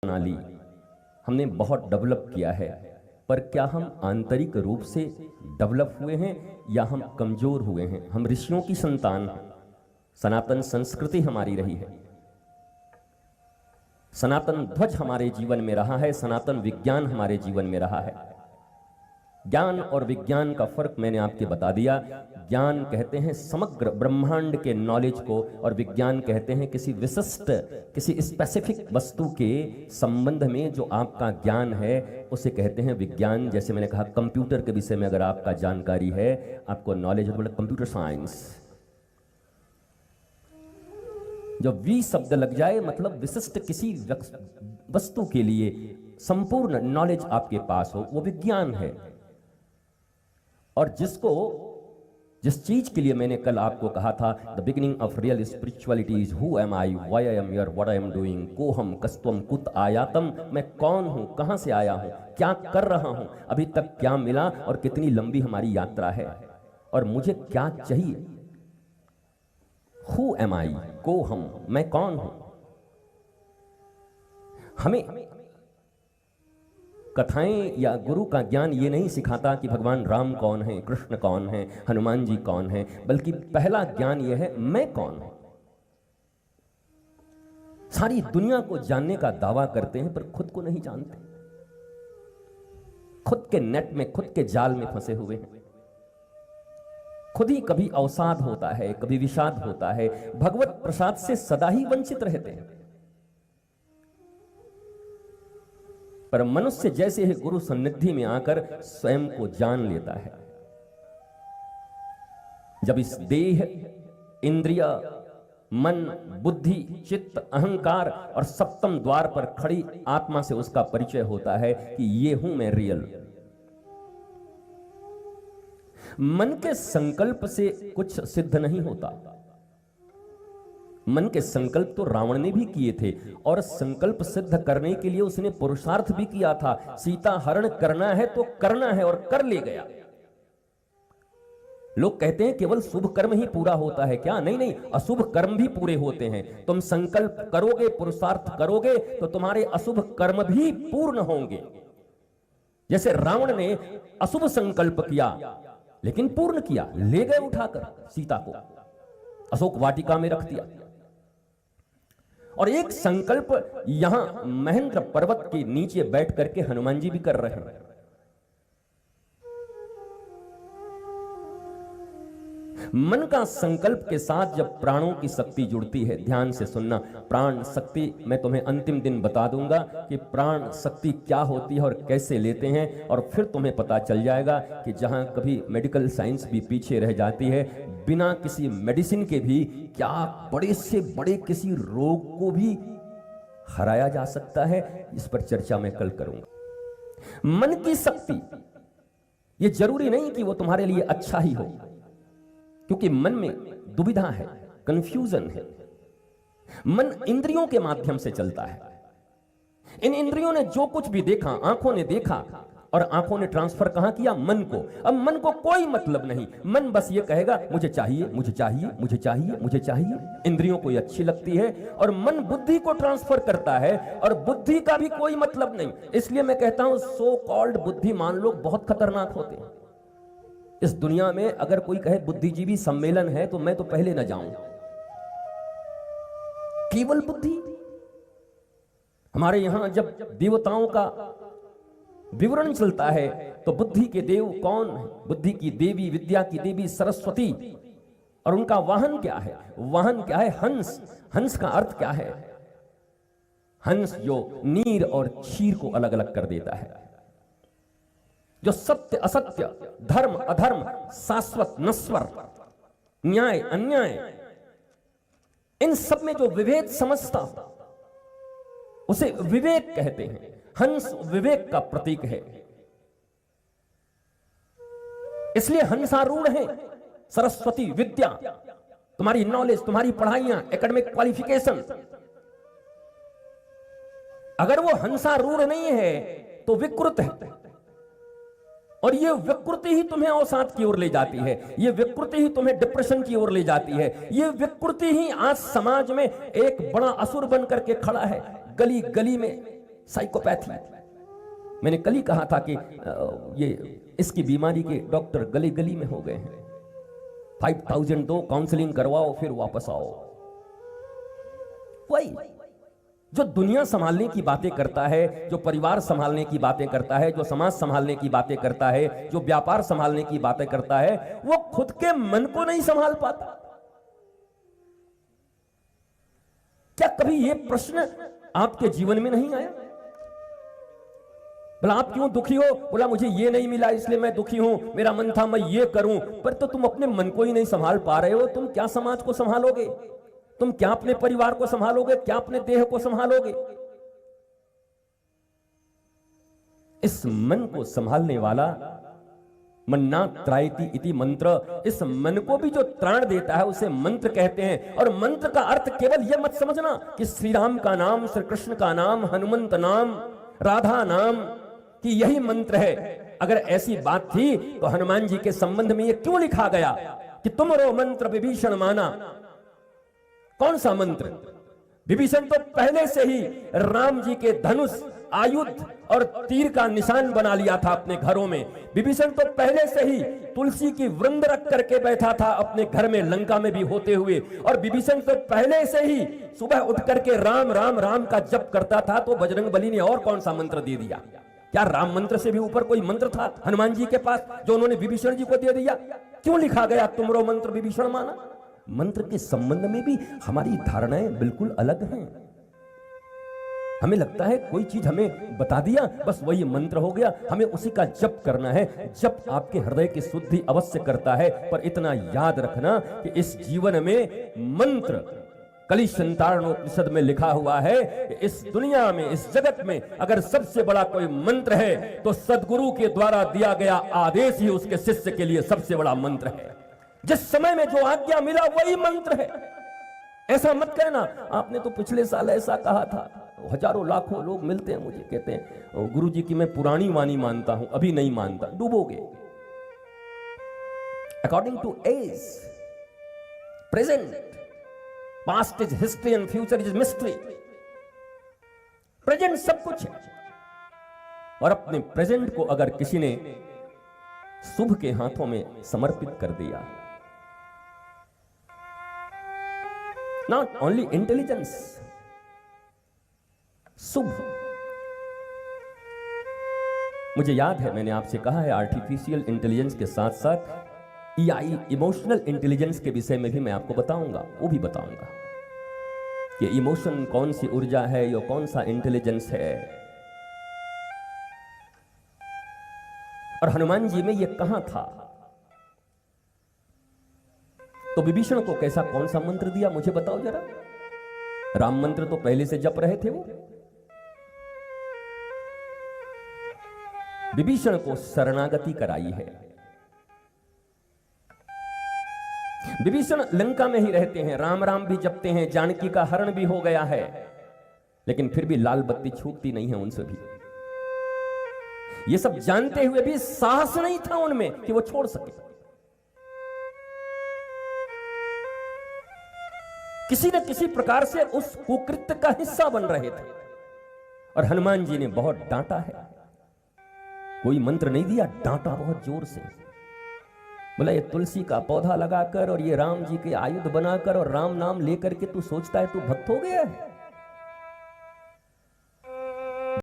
प्रणाली हमने बहुत डेवलप किया है, पर क्या हम आंतरिक रूप से डेवलप हुए हैं या हम कमजोर हुए हैं? हम ऋषियों की संतान हैं, सनातन संस्कृति हमारी रही है, सनातन ध्वज हमारे जीवन में रहा है, सनातन विज्ञान हमारे जीवन में रहा है। ज्ञान और विज्ञान का फर्क मैंने आपके बता दिया। ज्ञान कहते हैं समग्र ब्रह्मांड के नॉलेज को, और विज्ञान कहते हैं किसी विशिष्ट, किसी स्पेसिफिक वस्तु के संबंध में जो आपका ज्ञान है उसे कहते हैं विज्ञान। जैसे मैंने कहा, कंप्यूटर के विषय में अगर आपका जानकारी है, आपको नॉलेज है, तो बोले कंप्यूटर साइंस। जो वी शब्द लग जाए मतलब विशिष्ट किसी वस्तु के लिए संपूर्ण नॉलेज आपके पास हो, वो विज्ञान है। और जिस चीज के लिए मैंने कल आपको कहा था, the beginning of real spirituality is who am I, why I am here, what I am doing, कोहम कस्त्वम कुत आयातम, मैं कौन हूं, कहां से आया हूं, क्या कर रहा हूं, अभी तक क्या मिला और कितनी लंबी हमारी यात्रा है, और मुझे क्या चाहिए। हु एम आई, कोहम, मैं कौन हूं। हमें कथाएं या गुरु का ज्ञान ये नहीं सिखाता कि भगवान राम कौन है, कृष्ण कौन है, हनुमान जी कौन है, बल्कि पहला ज्ञान यह है मैं कौन हूं। सारी दुनिया को जानने का दावा करते हैं पर खुद को नहीं जानते, खुद के नेट में, खुद के जाल में फंसे हुए हैं। खुद ही कभी अवसाद होता है, कभी विषाद होता है, भगवत प्रसाद से सदा ही वंचित रहते हैं। पर मनुष्य जैसे ही गुरु सन्निधि में आकर स्वयं को जान लेता है, जब इस देह, इंद्रिय, मन, बुद्धि, चित्त, अहंकार और सप्तम द्वार पर खड़ी आत्मा से उसका परिचय होता है कि ये हूं मैं रियल। मन के संकल्प से कुछ सिद्ध नहीं होता। मन के संकल्प तो रावण ने भी किए थे, और संकल्प सिद्ध करने के लिए उसने पुरुषार्थ भी किया था। सीता हरण करना है तो करना है, और कर ले गया। लोग कहते हैं केवल शुभ कर्म ही पूरा होता है क्या? नहीं नहीं, अशुभ कर्म भी पूरे होते हैं। तुम संकल्प करोगे, पुरुषार्थ करोगे तो तुम्हारे अशुभ कर्म भी पूर्ण होंगे। जैसे रावण ने अशुभ संकल्प किया लेकिन पूर्ण किया, ले गए उठाकर सीता को, अशोक वाटिका में रख दिया। और एक संकल्प यहां महेंद्र पर्वत के नीचे बैठ करके हनुमान जी भी कर रहे हैं। मन का संकल्प के साथ जब प्राणों की शक्ति जुड़ती है, ध्यान से सुनना, प्राण शक्ति मैं तुम्हें अंतिम दिन बता दूंगा कि प्राण शक्ति क्या होती है और कैसे लेते हैं, और फिर तुम्हें पता चल जाएगा कि जहां कभी मेडिकल साइंस भी पीछे रह जाती है, बिना किसी मेडिसिन के भी क्या बड़े से बड़े किसी रोग को भी हराया जा सकता है। इस पर चर्चा मैं कल करूंगा। मन की शक्ति, यह जरूरी नहीं कि वो तुम्हारे लिए अच्छा ही हो, क्योंकि मन में दुविधा है, कंफ्यूजन है। मन इंद्रियों के माध्यम से चलता है। इन इंद्रियों ने जो कुछ भी देखा, आंखों ने देखा, और आंखों ने ट्रांसफर कहां किया? मन को। अब मन को कोई मतलब नहीं, मन बस ये कहेगा मुझे चाहिए, मुझे चाहिए, मुझे चाहिए, मुझे चाहिए। इंद्रियों को ये अच्छी लगती है, और मन बुद्धि को ट्रांसफर करता है, और बुद्धि का भी कोई मतलब नहीं। इसलिए मैं कहता हूं सो कॉल्ड बुद्धिमान लोग बहुत खतरनाक होते हैं। इस दुनिया में अगर कोई कहे बुद्धिजीवी सम्मेलन है तो मैं तो पहले न जाऊं। केवल बुद्धि। हमारे यहां जब देवताओं का विवरण चलता है तो बुद्धि के देव कौन है? बुद्धि की देवी, विद्या की देवी सरस्वती, और उनका वाहन क्या है? वाहन क्या है? हंस। हंस का अर्थ क्या है? हंस जो नीर और क्षीर को अलग अलग कर देता है, जो सत्य असत्य, धर्म अधर्म, शाश्वत नश्वर, न्याय अन्याय, इन सब में जो विभेद समझता उसे विवेक कहते हैं। हंस विवेक का प्रतीक है, इसलिए हंसारूढ़ है। सरस्वती विद्या, तुम्हारी नॉलेज, तुम्हारी पढ़ाइयां, एकेडमिक क्वालिफिकेशन, अगर वो हंसारूढ़ नहीं है तो विकृत है, और ये विकृति ही तुम्हें अवसाद की ओर ले जाती है, ये विकृति ही तुम्हें डिप्रेशन की ओर ले जाती है। ये विकृति ही आज समाज में एक बड़ा असुर बन करके खड़ा है। गली गली में साइकोपैथी। मैंने कल ही कहा था कि ये इसकी बीमारी के डॉक्टर गली गली में हो गए हैं। 5000 दो, काउंसलिंग करवाओ, फिर वापस आओ। वही जो दुनिया संभालने की बातें करता है, जो परिवार संभालने की बातें करता है, जो समाज संभालने की बातें करता है, जो व्यापार संभालने की बातें करता है, वो खुद के मन को नहीं संभाल पाता। क्या कभी ये प्रश्न आपके जीवन में नहीं आया? बोला आप क्यों दुखी हो? बोला मुझे ये नहीं मिला इसलिए मैं दुखी हूं, मेरा मन था मैं ये करूं। पर तो तुम अपने मन को ही नहीं संभाल पा रहे हो, तुम क्या समाज को संभालोगे? तुम क्या अपने परिवार को संभालोगे? क्या अपने देह को संभालोगे? इस मन को संभालने वाला मन्ना त्रायति इति मंत्र, इस मन को भी जो त्राण देता है उसे मंत्र कहते हैं। और मंत्र का अर्थ केवल यह मत समझना कि श्री राम का नाम, श्री कृष्ण का नाम, हनुमंत नाम, राधा नाम कि यही मंत्र है। अगर ऐसी बात थी तो हनुमान जी के संबंध में यह क्यों लिखा गया कि तुमरो मंत्र विभीषण माना? कौन सा मंत्र? विभीषण तो पहले से ही राम जी के धनुष, आयुध और तीर का निशान बना लिया था अपने घरों में। विभीषण तो पहले से ही तुलसी की वृंद रख करके बैठा था अपने घर में, लंका में भी होते हुए। और विभीषण तो पहले से ही सुबह उठ करके राम राम राम का जप करता था। तो बजरंगबली ने और कौन सा मंत्र दे दिया? क्या राम मंत्र से भी ऊपर कोई मंत्र था हनुमान जी के पास जो उन्होंने विभीषण जी को दे दिया? क्यों लिखा गया तुमरो मंत्र विभीषण माना? मंत्र के संबंध में भी हमारी धारणाएं बिल्कुल अलग हैं। हमें लगता है कोई चीज हमें बता दिया, बस वही मंत्र हो गया, हमें उसी का जप करना है। जप आपके हृदय की शुद्धि अवश्य करता है, पर इतना याद रखना कि इस जीवन में मंत्र, कली संतारणोपनिषद में लिखा हुआ है कि इस दुनिया में, इस जगत में अगर सबसे बड़ा कोई मंत्र है तो सदगुरु के द्वारा दिया गया आदेश ही उसके शिष्य के लिए सबसे बड़ा मंत्र है। जिस समय में जो आज्ञा मिला वही मंत्र है। ऐसा मत कहना आपने तो पिछले साल ऐसा कहा था। हजारों लाखों लोग मिलते हैं मुझे, कहते हैं गुरुजी की मैं पुरानी वाणी मानता हूं, अभी नहीं मानता। डूबोगे। According to age, present, past is history and future is mystery. Present सब कुछ है, और अपने प्रेजेंट को अगर किसी ने शुभ के हाथों में समर्पित कर दिया, नॉट ओनली इंटेलिजेंस, शुभ। मुझे याद है मैंने आपसे कहा है आर्टिफिशियल इंटेलिजेंस के साथ साथ EI, इमोशनल इंटेलिजेंस के विषय में भी मैं आपको बताऊंगा, वो भी बताऊंगा कि इमोशन कौन सी ऊर्जा है या कौन सा इंटेलिजेंस है। और हनुमान जी में ये कहां था? तो विभीषण को कैसा कौन सा मंत्र दिया मुझे बताओ जरा। राम मंत्र तो पहले से जप रहे थे वो। विभीषण को शरणागति कराई है। विभीषण लंका में ही रहते हैं, राम राम भी जपते हैं, जानकी का हरण भी हो गया है, लेकिन फिर भी लाल बत्ती छूटती नहीं है उनसे भी। ये सब जानते हुए भी साहस नहीं था उनमें कि वो छोड़ सके। किसी न किसी प्रकार से उस कुकृत्य का हिस्सा बन रहे थे, और हनुमान जी ने बहुत डांटा है। कोई मंत्र नहीं दिया, डांटा बहुत जोर से। बोला ये तुलसी का पौधा लगाकर और ये राम जी के आयुध बनाकर और राम नाम लेकर के तू सोचता है तू भक्त हो गया है?